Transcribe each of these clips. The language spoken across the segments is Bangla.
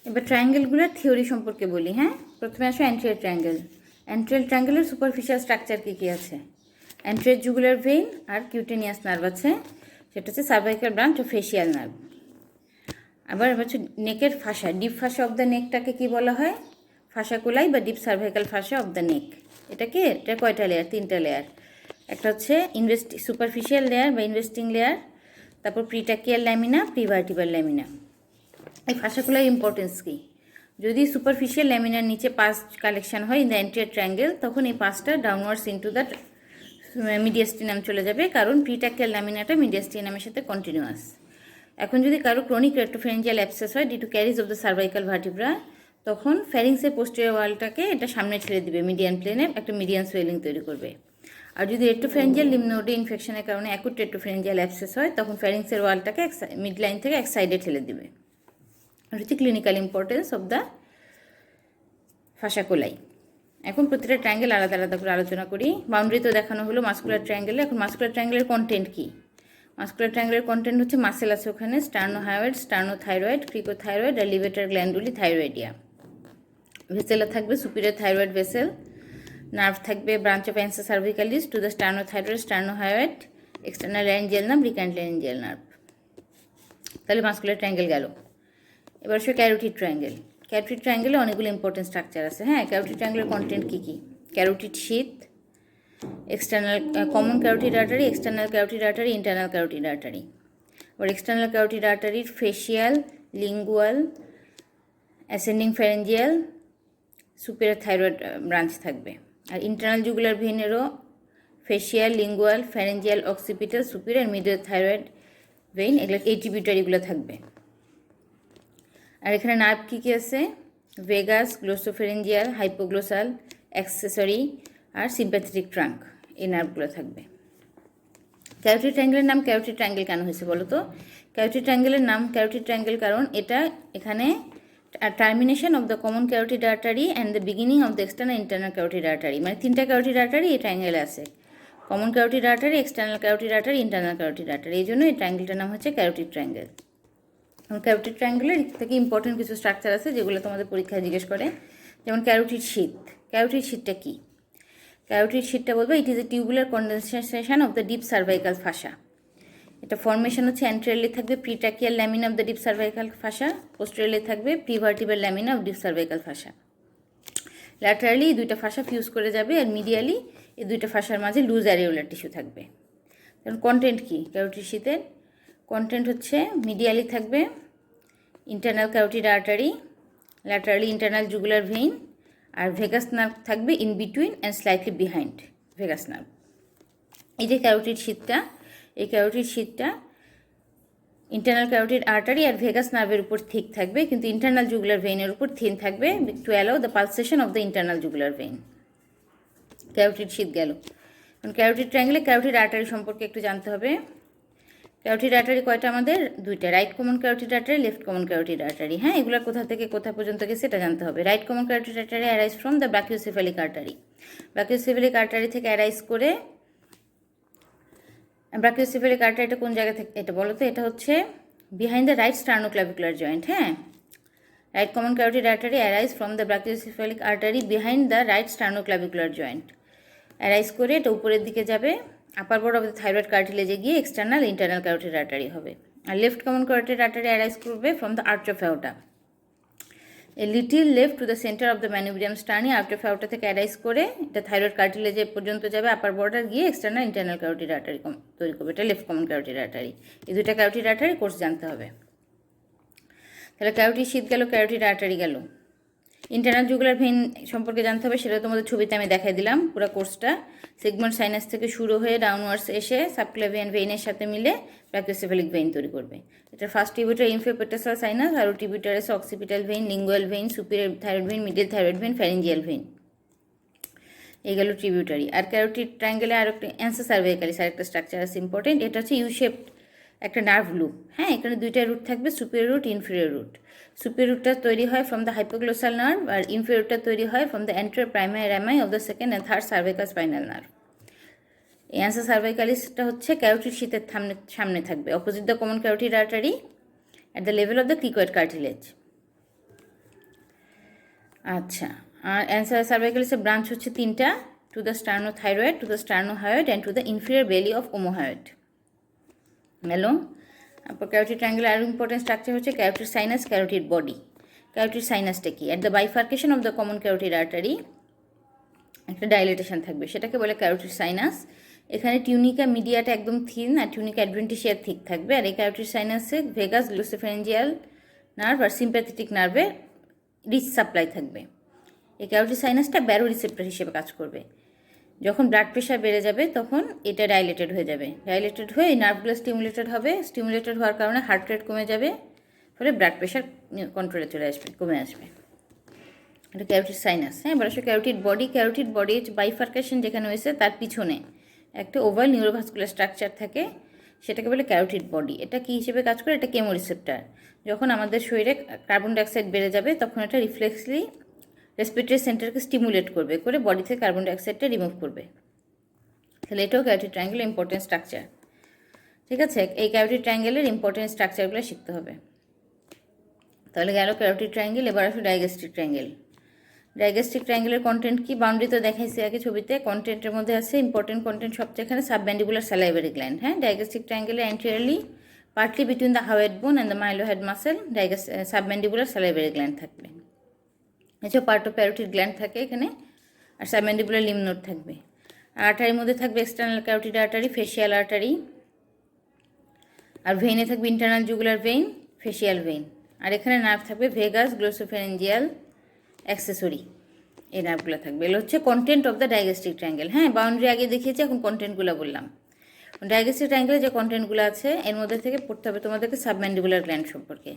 এবার ট্রায়াঙ্গেলগুলোর থিওরি সম্পর্কে বলি। হ্যাঁ, প্রথমে আসো অ্যান্টেরিয়র ট্রায়াঙ্গেল। অ্যান্টেরিয়র ট্রায়াঙ্গেলের সুপারফিশিয়াল স্ট্রাকচার কী কী আছে? অ্যান্টেরিয়র জুগুলার ভেইন আর কিউটেনিয়াস নার্ভ আছে, সেটা হচ্ছে সার্ভাইকাল ব্রাঞ্চ ও ফেশিয়াল নার্ভ। আবার হচ্ছে নেকের fascia, deep fascia of the নেকটাকে কী বলা হয়? ফাসাকুলাই বা deep cervical fascia of the neck. এটা কয়টা লেয়ার? 3টা লেয়ার। একটা হচ্ছে সুপারফিশিয়াল লেয়ার বা ইনভেস্টিং লেয়ার, তারপর প্রিটাকিয়াল ল্যামিনা, প্রিভার্টিবাল ল্যামিনা। এই ফাসাকুলার ইম্পর্টেন্স কী? যদি সুপারফিশিয়াল ল্যামিনার নিচে পাস কালেকশন হয় ইন দ্য অ্যান্টেরিয়র ট্রায়াঙ্গেল, তখন এই পাসটা ডাউনওয়ার্ডস ইনটু দ্য মিডিয়াস্টিনাম চলে যাবে, কারণ প্রিটাকিয়াল ল্যামিনাটা মিডিয়াস্টিনামের সাথে কন্টিনিউয়াস। এখন যদি কারো ক্রনিক রেক্টোফ্যারিঞ্জিয়াল অ্যাবসেস হয় due to caries of the cervical vertebra, তখন ফ্যারিংসের পোস্টেরিয়র ওয়ালটাকে এটা সামনে ছেড়ে দিবে, মিডিয়ান প্লেনে একটা মিডিয়ান সোয়েলিং তৈরি করবে। আর যদি রেক্টোফ্যারিঞ্জিয়াল লিম্ফ ইনফেকশনের কারণে অ্যাকুট রেক্টোফ্যারিঞ্জিয়াল অ্যাবসেস হয়, তখন ফ্যারিংসের ওয়ালটাকে মিড লাইন থেকে এক সাইডে ঠেলে দিবে। আর হচ্ছে ক্লিনিক্যাল ইম্পর্টেন্স অফ দ্য ফাসাকুলাই। এখন প্রতিটা ট্রায়াঙ্গেল আলাদা আলাদা করে আলোচনা করি। বাউন্ডারি তো দেখানো হলো মাস্কুলার ট্রায়াঙ্গেলে। এখন মাস্কুলার ট্রায়াঙ্গেলের কন্টেন্ট কী? মাস্কুলার ট্রায়াঙ্গেলের কন্টেন্ট হচ্ছে মাসেল আছে ওখানে, স্টার্নোহায়োয়েড, স্টার্নোথাইরয়েড, ক্রিকোথাইরয়েড আর লিভেটার গ্ল্যান্ডুলি থাইরয়েডিয়া। ভেসেলা থাকবে সুপিরিয়র থাইরয়েড ভেসেল, নার্ভ থাকবে branch of ansa cervicalis to the sternothyroid, sternohyoid, external laryngeal nerve, recurrent laryngeal nerve. তাহলে মাস্কুলার ট্রায়াঙ্গেল গেল। এবার সে ক্যারোটিড ট্রায়াঙ্গেল। ক্যারোটিড ট্রায়াঙ্গেলে অনেকগুলো ইম্পর্টেন্ট স্ট্রাকচার আছে। হ্যাঁ, ক্যারোটিড ট্রায়াঙ্গেলের কন্টেন্ট কী কী? Carotid sheath, external common carotid artery, external carotid artery, internal carotid artery. আর এক্সটার্নাল ক্যারোটিড আর্টারির facial, lingual, ascending pharyngeal, superior thyroid branch থাকবে। আর internal jugular ভেইনেরও facial, lingual, pharyngeal, occipital, superior, medial thyroid vein, এগুলো এই ট্রিবিউটারিগুলো থাকবে। আর এখানে নার্ভ কী কী আছে? ভেগাস, গ্লোসোফেরেঞ্জিয়াল, হাইপোগ্লোসাল, অ্যাক্সেসরি আর সিম্প্যাথেটিক ট্রাঙ্ক, এই নার্ভগুলো থাকবে। ক্যারোটিড ট্রায়াঙ্গেলের নাম ক্যারোটিড ট্রায়াঙ্গেল কেন হয়েছে বলো তো? ক্যারোটিড ট্রায়াঙ্গেলের নাম ক্যারোটিড ট্রায়াঙ্গেল কারণ এটা এখানে termination of the common carotid artery and the beginning of the external internal carotid artery, মানে 3টা ক্যারোটিড আর্টারি এই ট্রায়াঙ্গেলে আছে। Common carotid artery, external carotid artery, internal carotid artery, এই জন্য এই ট্রায়াঙ্গেলটার নাম হচ্ছে ক্যারোটিড ট্রায়াঙ্গেল। ক্যারোটিড ট্রায়াঙ্গেলের থেকে ইম্পর্টেন্ট কিছু স্ট্রাকচার আছে যেগুলো তোমাদের পরীক্ষায় জিজ্ঞেস করে, যেমন ক্যারোটিড শীথ। ক্যারোটিড শীথটা কী? ক্যারোটিড শীথটা বলবো it is a tubular condensation of the deep cervical fascia. এটা ফর্মেশন হচ্ছে অ্যান্টেরিয়রলি থাকবে pretracheal lamina of the deep cervical fascia, posteriorly থাকবে prevertebral lamina of deep cervical fascia. Laterally দুইটা ফাসা ফিউজ করে যাবে, আর মিডিয়ালি এই দুইটা ফাসার মাঝে লুজ অ্যারিওলার টিস্যু থাকবে। কারণ কন্টেন্ট কী ক্যারোটিড শীথের? কন্টেন্ট হচ্ছে মিডিয়ালি থাকবে internal carotid artery, laterally internal jugular vein, আর ভেগাস নার্ভ থাকবে in between and slightly behind vagus nerve. এই যে ক্যারোটিড শীথটা, এই ক্যারোটিড শীথটা ইন্টারনাল ক্যারোটিড আর্টারি আর ভেগাস নার্ভের উপর থিক থাকবে, কিন্তু ইন্টারনাল জুগুলার ভেইনের উপর থিন থাকবে to allow the pulsation of the internal jugular vein. Carotid sheath গেল। কারণ ক্যারোটিড ট্রায়াঙ্গেলে ক্যারোটিড আর্টারি সম্পর্কে একটু জানতে হবে। ক্যারোটিড আর্টারি কয়টা আমাদের? 2টা, right common carotid artery, left common carotid artery. হ্যাঁ, এগুলো কোথা থেকে কোথা পর্যন্ত গেছে সেটা জানতে হবে। Right common carotid artery arise from the brachiocephalic artery. Brachiocephalic artery থেকে অ্যারাইজ করে, ব্রাকিওসেফালিক আর্টারিটা কোন জায়গা থেকে এটা বলো তো? এটা হচ্ছে behind the right sternoclavicular joint. হ্যাঁ, right common carotid artery arise from the brachiocephalic artery behind the right sternoclavicular joint. Arise করে এটা উপরের দিকে যাবে, upper border of the thyroid কার্টিলেজে গিয়ে এক্সটার্নাল ইন্টারনাল ক্যারোটিড আর্টারি হবে। আর left common carotid artery arise করবে from the arch of aorta, a little left to the centre of the manubrium sterni. Arch of aorta থেকে অ্যারাইজ করে এটা থাইরয়েড কার্টিলেজে পর্যন্ত যাবে, আপার বর্ডার গিয়ে এক্সটার্নাল ইন্টারনাল ক্যারোটিড আর্টারি তৈরি করবে। এটা লেফট কমন ক্যারোটিড আর্টারি। এই 2টা ক্যারোটিড আর্টারি কোর্স জানতে হবে। তাহলে ক্যারোটিড শীথ গেল, ক্যারোটিড আর্টারি গেল। ইন্টারনাল জুগুলার ভেইন সম্পর্কে জানতে হবে, সেটা তোমাদের ছবিতে আমি দেখাই দিলাম পুরো কোর্সটা। সিগমন্ড সাইনাস থেকে শুরু হয়ে ডাউনওয়ার্ডস এসে সাবক্লেভিয়ান ভেইনের সাথে মিলে ব্রাকিওসেফালিক ভেইন তৈরি করবে। এটা ফার্স্ট টিবিউটার ইনফিওপেটাসাল সাইনাস, আর টিবিউটার আছে occipital vein, lingual vein, superior thyroid vein, medial thyroid vein, pharyngeal vein. এই গেল ট্রিবিউটারি। আর ক্যারোটিড ট্রায়াঙ্গেলে আর একটা অ্যান্সা সার্ভাইকালিস আর একটা স্ট্রাকচার আছে ইম্পর্টেন্ট, এটা হচ্ছে ইউ-শেপড একটা নার্ভ লুপ। হ্যাঁ, এখানে 2টা রুট থাকবে, superior root, inferior root. Superior রুটটা তৈরি হয় ফ্রম দ্য হাইপোগ্লোসাল নার্ভ, আর ইনফিরিয়র রুটটা তৈরি হয় from the anterior primary rami of the second and third cervical spinal nerve. এই অ্যান্সা সার্ভাইকালিসটা হচ্ছে ক্যারোটিড শীথের সামনে থাকবে, opposite the common carotid artery at the level of the cricoid cartilage. আচ্ছা, আর অ্যান্সার সার্ভাইকালিসের ব্রাঞ্চ হচ্ছে তিনটা, to the sternothyroid, to the sternohyoid and to the inferior belly of omohyoid. Hello, তারপর ক্যারোটিড ট্রায়াঙ্গেলের আরও ইম্পর্টেন্ট স্ট্রাকচার হচ্ছে carotid sinus, carotid body. Carotid সাইনাসটা কি? At the bifurcation of the common carotid artery একটা ডাইলেটেশন থাকবে, সেটাকে বলে ক্যারোটিড সাইনাস। এখানে টিউনিকা মিডিয়াটা একদম থিন আর টিউনিকা অ্যাডভেন্টিশিয়া থিক থাকবে। আর এই ক্যারোটিড সাইনাসে ভেগাস গ্লোসোফেরেঞ্জিয়াল নার্ভ আর সিম্প্যাথেটিক নার্ভে রিচ সাপ্লাই থাকবে। এই ক্যারোটিড সাইনাসটা ব্যারো রিসেপ্টর হিসেবে কাজ করবে। যখন ব্লাড প্রেশার বেড়ে যাবে তখন এটা ডাইলেটেড হয়ে যাবে, ডাইলেটেড হয়ে এই নার্ভগুলো স্টিমুলেটেড হবে, স্টিমুলেটেড হওয়ার কারণে হার্ট রেট কমে যাবে, ফলে ব্লাড প্রেশার কন্ট্রোলে চলে আসবে, কমে আসবে। এটা ক্যারোটিড সাইনাস। হ্যাঁ, এবার আসলে ক্যারোটিড বডি। ক্যারোটিড বডির বাইফার্কেশন যেখানে হয়েছে তার পিছনে একটা ওভাল নিউরোভাস্কুলার স্ট্রাকচার থাকে, সেটাকে বলে ক্যারোটিড বডি। এটা কী হিসেবে কাজ করে? এটা কেমোরিসেপ্টার। যখন আমাদের শরীরে কার্বন ডাইঅক্সাইড বেড়ে যাবে তখন এটা রিফ্লেক্সলি রেসপিরেটরি সেন্টারকে স্টিমুলেট করবে, করে বডি থেকে কার্বন ডাইঅক্সাইডটা রিমুভ করবে। তাহলে এটাও ক্যারোটিড ট্রায়াঙ্গেলের ইম্পর্টেন্ট স্ট্রাকচার। ঠিক আছে, এই ক্যারোটিড ট্রায়াঙ্গেলের ইম্পর্টেন্ট স্ট্রাকচারগুলো শিখতে হবে। তাহলে গেল ক্যারোটিড ট্রায়াঙ্গেল। এবার আসলে ডাইগ্যাস্ট্রিক ট্রায়াঙ্গেল। ডাইগ্যাস্ট্রিক ট্রায়াঙ্গেলের কন্টেন্ট কি? বাউন্ডারি তো দেখাইছি আগে ছবিতে। কন্টেন্টের মধ্যে আছে ইম্পর্টেন্ট কন্টেন্ট সবচেয়ে এখানে সাবম্যান্ডিবুলার স্যালাইভারি গ্ল্যান্ড। হ্যাঁ, ডাইগ্যাস্ট্রিক ট্রায়াঙ্গেলে anteriorly partly between the hyoid bone and the mylohyoid muscle submandibular salivary gland থাকবে। এছাড়াও পার্টোপ্যারোটিড গ্ল্যান্ড থাকে এখানে, আর সাবম্যান্ডিবুলার লিম্ফ নোড থাকবে। আর আর্টারির মধ্যে থাকবে external carotid artery, facial artery, আর ভেইনে থাকবে internal jugular vein, facial vein. আর এখানে নার্ভ থাকবে ভেগাস গ্লোসোফেরেঞ্জিয়াল অ্যাক্সেসরি, এই নার্ভগুলো থাকবে। এগুলো হচ্ছে কন্টেন্ট অফ দ্য ডাইগ্যাস্ট্রিক ট্রায়াঙ্গেল। হ্যাঁ, বাউন্ডারি আগে দেখিয়েছি, এখন কন্টেন্টগুলো বললাম। ডাইগ্যাস্ট্রিক ট্রায়াঙ্গেলে যে কন্টেন্টগুলো আছে এর মধ্যে থেকে পড়তে হবে তোমাদেরকে সাবম্যান্ডিবুলার গ্ল্যান্ড সম্পর্কে।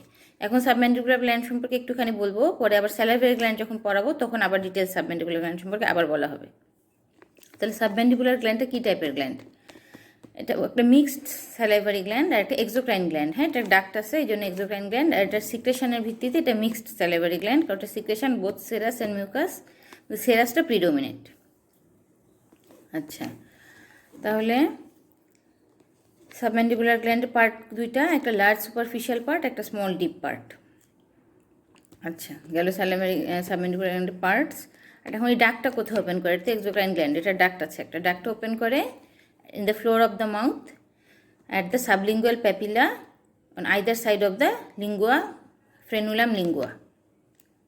এখন সাবম্যান্ডিবুলার গ্ল্যান্ড সম্পর্কে একটুখানি বলবো, পরে আবার স্যালাইভারি গ্ল্যান্ড যখন পড়াবো তখন আবার ডিটেলস সাবম্যান্ডিবুলার গ্ল্যান্ড সম্পর্কে আবার বলা হবে। তাহলে সাবম্যান্ডিবুলার গ্ল্যান্ডটা কী টাইপের গ্ল্যান্ড? এটা একটা মিক্সড স্যালাইভারি গ্ল্যান্ড আর একটা এক্সোক্রাইন গ্ল্যান্ড। হ্যাঁ, এটা ডাক্ট আছে এই জন্য এক্সোক্রাইন গ্ল্যান্ড। আর এটা সিক্রেশনের ভিত্তিতে এটা মিক্সড স্যালাইভারি গ্ল্যান্ড, কারণ এটা secretion both serous and mucous, সেরাসটা প্রিডোমিনেন্ট। আচ্ছা, তাহলে সাবম্যান্ডিবুলার গ্ল্যান্ডের পার্ট দুইটা, একটা লার্জ সুপারফিশিয়াল পার্ট, একটা স্মল ডিপ পার্ট। আচ্ছা, গেল সাবম্যান্ডিবুলার গ্ল্যান্ডের পার্টস। আর এখন এই ডাকটা কোথায় ওপেন করে? এটা এক্সোক্রাইন গ্ল্যান্ড, এটা ডাক্ট আছে একটা, ডাকটা ওপেন করে in the floor of the mouth at the sublingual papilla on either side of the lingua frenulum lingua,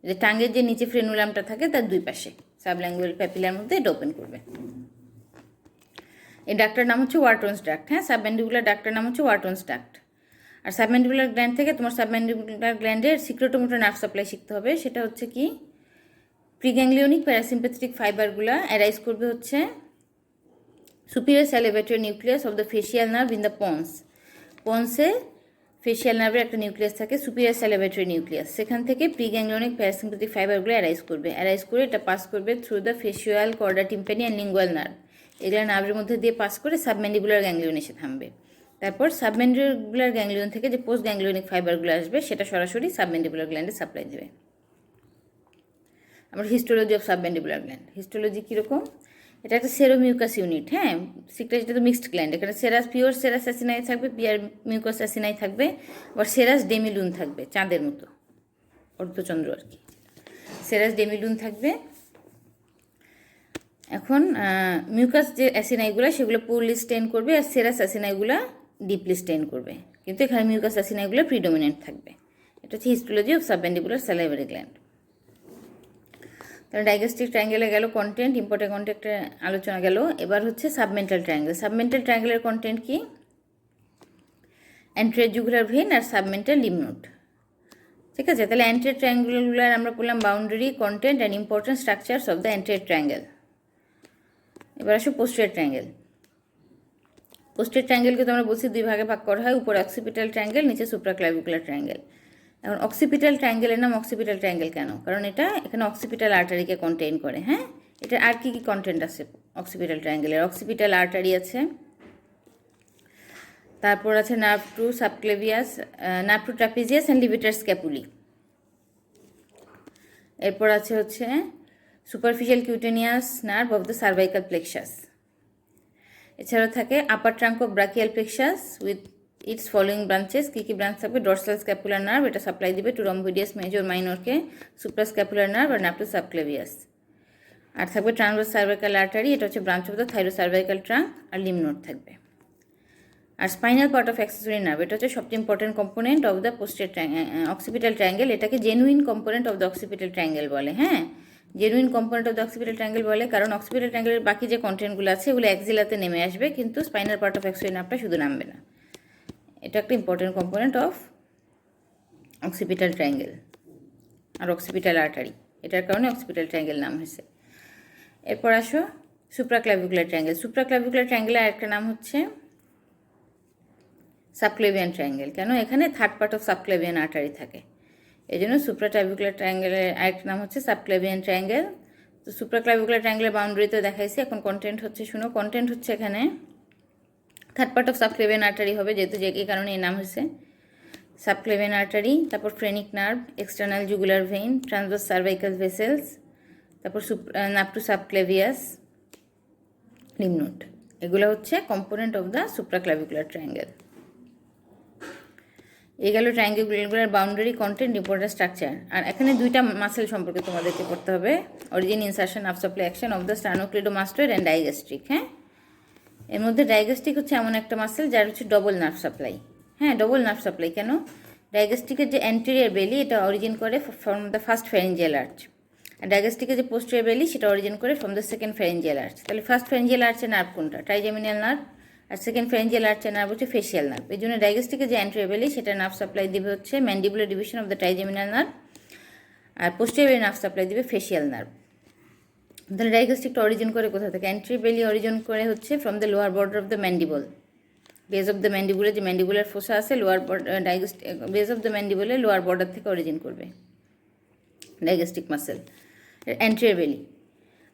যে টাঙ্গের যে নিচে ফ্রেনুলামটা থাকে তার দুই পাশে সাবলিঙ্গুয়াল প্যাপিলার মধ্যে এটা ওপেন করবে। এই ডাক্তার নাম হচ্ছে ওয়ার্টনস ডাক্ট। হ্যাঁ, সাবম্যান্ডিবুলার ডাক্তার নাম হচ্ছে ওয়ার্টনস ডাক্ট। আর সাবম্যান্ডিবুলার গ্ল্যান্ড থেকে তোমার সাবম্যান্ডিবুলার গ্ল্যান্ডের সিক্রেটোমোটর নার্ভ সাপ্লাই শিখতে হবে। সেটা হচ্ছে কি, প্রিগ্যাংলিওনিক প্যারাসিম্প্যাথেটিক ফাইবারগুলো অ্যারাইজ করবে হচ্ছে superior salivatory nucleus of the facial nerve in the pons. পন্সে ফেশিয়াল নার্ভের একটা নিউক্লিয়াস থাকে, সুপিরিয়র স্যালিভেটরি নিউক্লিয়াস। সেখান থেকে প্রিগ্যাংলিওনিক প্যারাসিম্প্যাথেটিক ফাইবারগুলো অ্যারাইজ করবে, অ্যারাইজ করে এটা পাস করবে through the facial chorda tympani and lingual nerve. এগুলো নার্ভের মধ্যে দিয়ে পাস করে সাবম্যান্ডিবুলার গ্যাংলিয়ন এসে থামবে। তারপর সাবম্যান্ডিবুলার গ্যাংলিয়ন থেকে যে পোস্ট গ্যাংলিওনিক ফাইবারগুলো আসবে সেটা সরাসরি সাবম্যান্ডিবুলার গ্ল্যান্ডে সাপ্লাই দেবে। আমার histology of submandibular gland. Histology কীরকম? এটা একটা সেরোমিউকাস ইউনিট। হ্যাঁ, সিক্রেট তো মিক্সড গ্ল্যান্ড। এখানে সেরাস পিওর সেরাস অ্যাসিনাই থাকবে, পিয়ার মিউকাস অ্যাসিনাই থাকবে, আবার সেরাস ডেমিলুন থাকবে, চাঁদের মতো, অর্ধচন্দ্র আর কি। সেরাস ডেমিলুন থাকবে। এখন মিউকাস যে অ্যাসিনাইগুলো সেগুলো পোরলি স্টেন করবে, আর সেরাস অ্যাসিনাইগুলো ডিপলি স্টেন করবে, কিন্তু এখানে মিউকাস অ্যাসিনাইগুলো প্রিডোমিনেন্ট থাকবে। এটা হচ্ছে histology of submandibular salivary gland. তাহলে ডাইগ্যাস্ট্রিক ট্রায়াঙ্গেলে গেল কন্টেন্ট, ইম্পর্টেন্ট কন্টেন্টের আলোচনা গেল। এবার হচ্ছে সাবমেন্টাল ট্রায়াঙ্গেল। সাবমেন্টাল ট্রায়াঙ্গেলের কন্টেন্ট কি? অ্যান্টেরিয়র জুগুলার ভেইন আর সাবমেন্টাল লিম্ফ নোড। ঠিক আছে, তাহলে অ্যান্টেরিয়র ট্রায়াঙ্গুলার আমরা বললাম boundary, content and important structures of the anterior triangle. এবার আসো পোস্টেরিয়র ট্রায়াঙ্গেল। পোস্টেরিয়র ট্রায়াঙ্গেলকে তো আমরা বলছি দুই ভাগে ভাগ করা হয়, উপরে অক্সিপিটাল ট্রায়াঙ্গেল, নিচে সুপ্রাক্লাভিকুলার ট্রায়াঙ্গেল। এখন অক্সিপিটাল ট্রায়াঙ্গেলের নাম অক্সিপিটাল ট্রায়াঙ্গেল কেন? কারণ এটা এখানে অক্সিপিটাল আর্টারিকে কন্টেইন করে। হ্যাঁ, এটার আর কী কী কন্টেন্ট আছে অক্সিপিটাল ট্রায়াঙ্গেলের? অক্সিপিটাল আর্টারি আছে, তারপর আছে nerve to subclavius, nerve to trapezius and levator scapulae. এরপর আছে হচ্ছে superficial cutaneous nerve of the cervical plexus. এছাড়াও থাকে upper trunk of brachial plexus with its following branches, কী কী ব্রাঞ্চ থাকবে? ডরসাল স্ক্যাপুলার নার্ভ, এটা সাপ্লাই দিবে টু রম্বোইডিয়াস মেজর মাইনরকে, সুপ্রাস্ক্যাপুলার নার্ভ আর নার্ভ টু সাবক্লেভিয়াস। আর থাকবে ট্রান্সভার্স সার্ভাইকাল আর্টারি, এটা হচ্ছে branch of the thyrocervical trunk, আর লিম্ফ নোড থাকবে। আর spinal part of accessory nerve, এটা হচ্ছে সবচেয়ে important component of the occipital triangle, এটাকে genuine component of the occipital triangle বলে। হ্যাঁ, genuine component of the occipital triangle বলে, কারণ অক্সিপিটাল ট্রায়াঙ্গেলের বাকি যে কন্টেন্টগুলো আছে এগুলো অ্যাক্সিলাতে নেমে আসবে, কিন্তু স্পাইনাল পার্ট অফ অ্যাক্সেসরি নার্ভটা শুধু নামবে না। এটা একটা important component of occipital triangle আর অক্সিপিটাল আর্টারি, এটার কারণে অক্সিপিটাল ট্রায়াঙ্গেল নাম হয়েছে। এরপর আসো সুপ্রাক্লাভিকুলার ট্রায়াঙ্গেল। সুপ্রাক্লাভিকুলার ট্রায়াঙ্গেলের আরেকটা নাম হচ্ছে সাবক্লেভিয়ান ট্রায়াঙ্গেল। কেন? এখানে third part of subclavian artery থাকে, এই জন্য সুপ্রাক্লাভিকুলার ট্রায়াঙ্গেলের আরেকটা নাম হচ্ছে সাবক্লেভিয়ান ট্রায়াঙ্গেল। তো সুপ্রাক্লাভিকুলার ট্রায়াঙ্গেলের বাউন্ডারিতে দেখাইছি, এখন কন্টেন্ট হচ্ছে, শুনো কন্টেন্ট হচ্ছে এখানে third part of subclavian artery হবে, যেহেতু যে এই কারণে এই নাম হয়েছে সাবক্লেভিয়ান আর্টারি। তারপর phrenic nerve, external jugular vein, transverse cervical vessels, তারপর nerve to subclavius, lymph node, এগুলো হচ্ছে component of the supraclavicular triangle. এই গেল ট্রায়াঙ্গেলগুলোর বাউন্ডারি, কন্টেন্ট, ইম্পর্টেন্ট স্ট্রাকচার। আর এখানে দুইটা মাসেল সম্পর্কে তোমাদেরকে পড়তে হবে, origin, insertion, nerve supply action of the sternocleidomastoid and digastric. হ্যাঁ, এর মধ্যে ডাইগ্যাস্ট্রিক হচ্ছে এমন একটা মাসেল যার হচ্ছে ডবল নার্ভ সাপ্লাই। হ্যাঁ, ডবল নার্ভ সাপ্লাই। কেন? ডাইগ্যাস্ট্রিকের যে অ্যান্টেরিয়র বেলি এটা অরিজিন করে from the first pharyngeal arch, আর ডাইগ্যাস্ট্রিকের যে পোস্টেরিয়র বেলি সেটা অরিজিন করে from the second pharyngeal arch. তাহলে ফার্স্ট ফ্যারেঞ্জিয়াল আর্চের নার্ভ কোনটা? Trigeminal nerve. আর সেকেন্ড ফ্যারেঞ্জিয়াল আর্চের নার্ভ হচ্ছে ফেশিয়াল নার্ভ। এই জন্য ডাইগ্যাস্ট্রিকের যে অ্যান্টেরিয়র বেলি সেটা নার্ভ সাপ্লাই দিবে হচ্ছে mandibular division of the trigeminal nerve, আর পোস্টেরিয়র নার্ভ সাপ্লাই দিবে ফেশিয়াল নার্ভ। তাহলে ডাইগ্যাস্ট্রিকটা অরিজিন করে কোথা থেকে? অ্যান্টেরিয়র বেলি অরিজিন করে হচ্ছে from the lower border of the mandible, base of the ম্যান্ডিবুলে যে ম্যান্ডিবুলার ফোসা আছে, লোয়ার বেস অফ দ্য ম্যান্ডিবুলে লোয়ার বর্ডার থেকে অরিজিন করবে ডাইগ্যাস্ট্রিক মাসেল, অ্যান্টেরিয়র বেলি।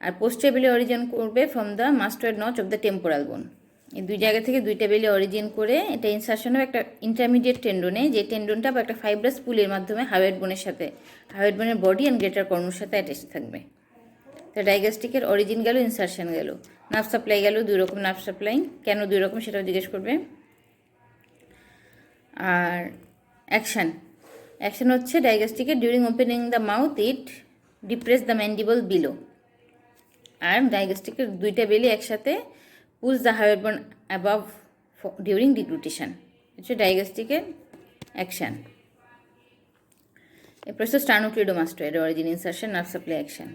আর পোস্টেরিয়র বেলি অরিজিন করবে from the mastoid notch of the temporal bone. এই দুই জায়গা থেকে দুইটা বেলি অরিজিন করে এটা ইনসারশন হবে একটা ইন্টারমিডিয়েট টেন্ডনে, যে টেন্ডনটা বা একটা ফাইব্রাস পুলের মাধ্যমে হাইওয়েড বোনের সাথে, হাইওয়েড বোনের বডি অ্যান্ড গ্রেটার কর্নুর সাথে অ্যাটাচ থাকবে। তো ডাইগ্যাস্ট্রিকের অরিজিন গেল, ইনসারশন গেল, নার্ভ সাপ্লাই গেল, দুই রকম নার্ভ সাপ্লাই। কেন দুই রকম সেটাও জিজ্ঞেস করবে। আর অ্যাকশন হচ্ছে ডাইগ্যাস্ট্রিকের during opening the mouth it depress the mandible below. আর ডাইগ্যাস্ট্রিকের দুইটা বেলি একসাথে পুশ দ্য হাইওয়েড বোন অ্যাবাভ ডিউরিং ডিগ্লুটেশন, হচ্ছে ডাইগ্যাস্ট্রিকের অ্যাকশন। এরপর হচ্ছে sternocleidomastoid origin, insertion, nerve supply action.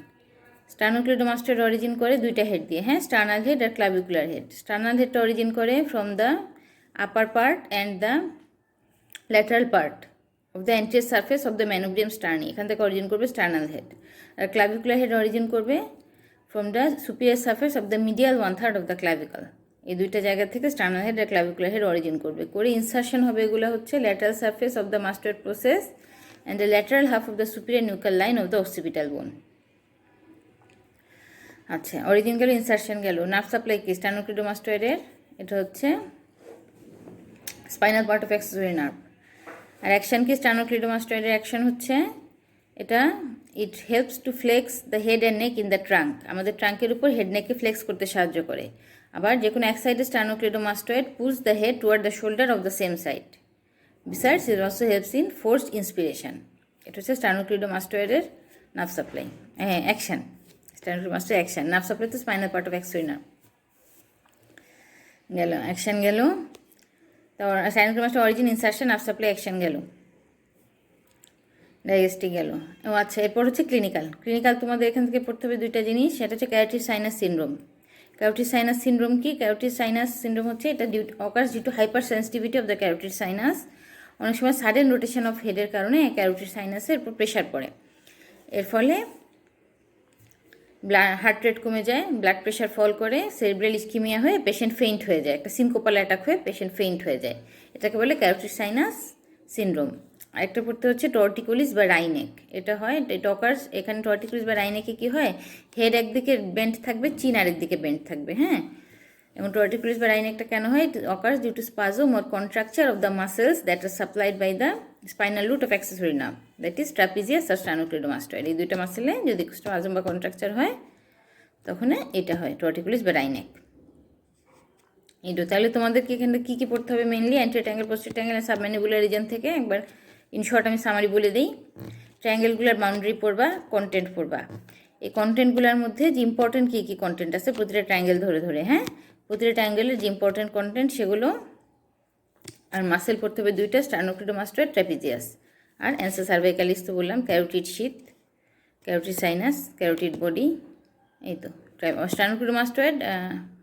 Sternocleidomastoid origin করে দুইটা হেড দিয়ে। হ্যাঁ, স্টার্নাল হেড আর ক্লাভিকুলার হেড। স্টার্নাল হেডটা অরিজিন করে from the upper part and the lateral part of the anterior surface of the manubrium sterni, এখান থেকে অরিজিন করবে স্টার্নাল হেড। আর ক্লাভিকুলার হেড অরিজিন করবে from the superior surface of the medial 1/3 of the clavicle. এই দুইটা জায়গা থেকে স্টার্নাল হেড আর ক্লাভিকুলার হেড অরিজিন করবে, করে ইনসারশন হবে এগুলো হচ্ছে lateral surface of the mastoid process and the lateral half of the superior nuchal line of the occipital bone. আচ্ছা, অরিজিন গেল, ইনসারশন গেল। নার্ভ সাপ্লাই কি স্টার্নোক্লিডোমাস্টয়েডের? এটা হচ্ছে spinal part of accessory nerve. আর অ্যাকশন কি স্টার্নোক্লিডোমাস্টয়েডের? অ্যাকশন হচ্ছে এটা it helps to flex the head and neck in the trunk, আমাদের ট্রাঙ্কের উপর হেড নেককে ফ্লেক্স করতে সাহায্য করে। আবার যে কোনো এক সাইডে sternocleidomastoid push the head toward the shoulder of the same side. Besides it also helps in forced inspiration. এটা হচ্ছে স্টার্নোক্লিডোমাস্টয়েডের নার্ভ সাপ্লাই, হ্যাঁ action. Sternocleidomastoid action, nerve supply তো spinal part of accessory nerve গেল, অ্যাকশন গেল। তো sternocleidomastoid origin, insertion, nerve supply action গেল, ডাইজেস্টিক গেল। ও আচ্ছা, এরপর হচ্ছে ক্লিনিক্যাল। ক্লিনিক্যাল তোমাদের এখান থেকে পড়তে হবে দুইটা জিনিস, সেটা হচ্ছে carotid sinus syndrome. Carotid sinus syndrome কি? ক্যারোটিড সাইনাস সিনড্রোম হচ্ছে এটা occurs due to hypersensitivity of the carotid sinus. অনেক সময় সাডেন রোটেশন অফ হেডের কারণে ক্যারোটিড সাইনাসের উপর প্রেশার পড়ে, এর ফলে হার্ট রেট কমে যায়, ব্লাড প্রেশার ফল করে, সেরিব্রাল ইসকিমিয়া হয়ে পেশেন্ট ফেইন্ট হয়ে যায়, একটা সিনকোপাল অ্যাটাক হয়ে পেশেন্ট ফেইন্ট হয়ে যায়, এটাকে বলে ক্যারোটিড সাইনাস সিনড্রোম। আরেকটা পড়তে হচ্ছে টর্টিকোলিস বা রাইনেক। এটা হয়, এটা অকার্স এখানে টর্টিকোলিস বা রাইনেকে কী হয়, হেড একদিকে বেন্ট থাকবে, চিন আরেকদিকে বেন্ট থাকবে। হ্যাঁ, এবং টর্টিকোলিস বা রাইনেকটা কেন হয়? Occurs due to spasm or contracture of the muscles that are supplied by the spinal root of accessory nerve, that is trapezius আর স্টার্নোক্লিডোমাস্টয়েড। এই দুইটা মাসেলে যদি স্পাজম বা কন্ট্রাকচার হয় তখন এটা হয় টর্টিকোলিস বা রাইনেক। ইডো। তাহলে তোমাদেরকে এখানে কী কী পড়তে হবে mainly? Anterior triangle, posterior triangle আর সাবম্যান্ডিবুলার রিজন থেকে একবার ইন শর্ট আমি সামারি বলে দিই। ট্রায়াঙ্গেলগুলোর বাউন্ডারি পড়বা, কন্টেন্ট পড়বা। এই কন্টেন্টগুলোর মধ্যে যে ইম্পর্টেন্ট কী কী কন্টেন্ট আছে প্রতিটা ট্রায়াঙ্গেল ধরে ধরে, হ্যাঁ, প্রতিটা ট্রায়াঙ্গেলের যে ইম্পর্টেন্ট কন্টেন্ট সেগুলো। আর মাসেল পড়তে হবে দুইটা, স্টার্নোক্লিডোমাস্টয়েড, ট্র্যাপিজিয়াস। আর অ্যান্সার সার্ভাইকালিস তো বললাম, carotid sheath, carotid sinus, carotid body, এই তো স্টার্নোক্লিডোমাস্টয়েড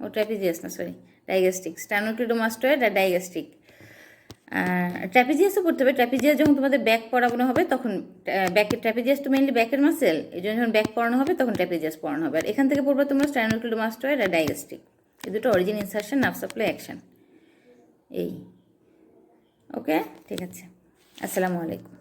ও ট্র্যাপিজিয়াস না, সরি ডাইগ্যাস্ট্রিক, স্টার্নোক্লিডোমাস্টয়েড আর ডাইগ্যাস্ট্রিক। ট্র্যাপিজিয়াসও পড়তে হবে। ট্র্যাপিজিয়াস যখন তোমাদের ব্যাক পড়ানো হবে তখন ব্যাকের, ট্র্যাপিজিয়াস তো মেনলি ব্যাকের মাসেল, এই জন্য যখন ব্যাক পড়ানো হবে তখন ট্র্যাপিজিয়াস পড়ানো হবে। আর এখান থেকে পড়বে তোমরা স্টার্নোক্লিডোমাস্টয়েড আর ডাইগ্যাস্ট্রিক, এই দুটো origin, insertion, nerve supply, action. এই ওকে, ঠিক আছে। আসসালামু আলাইকুম।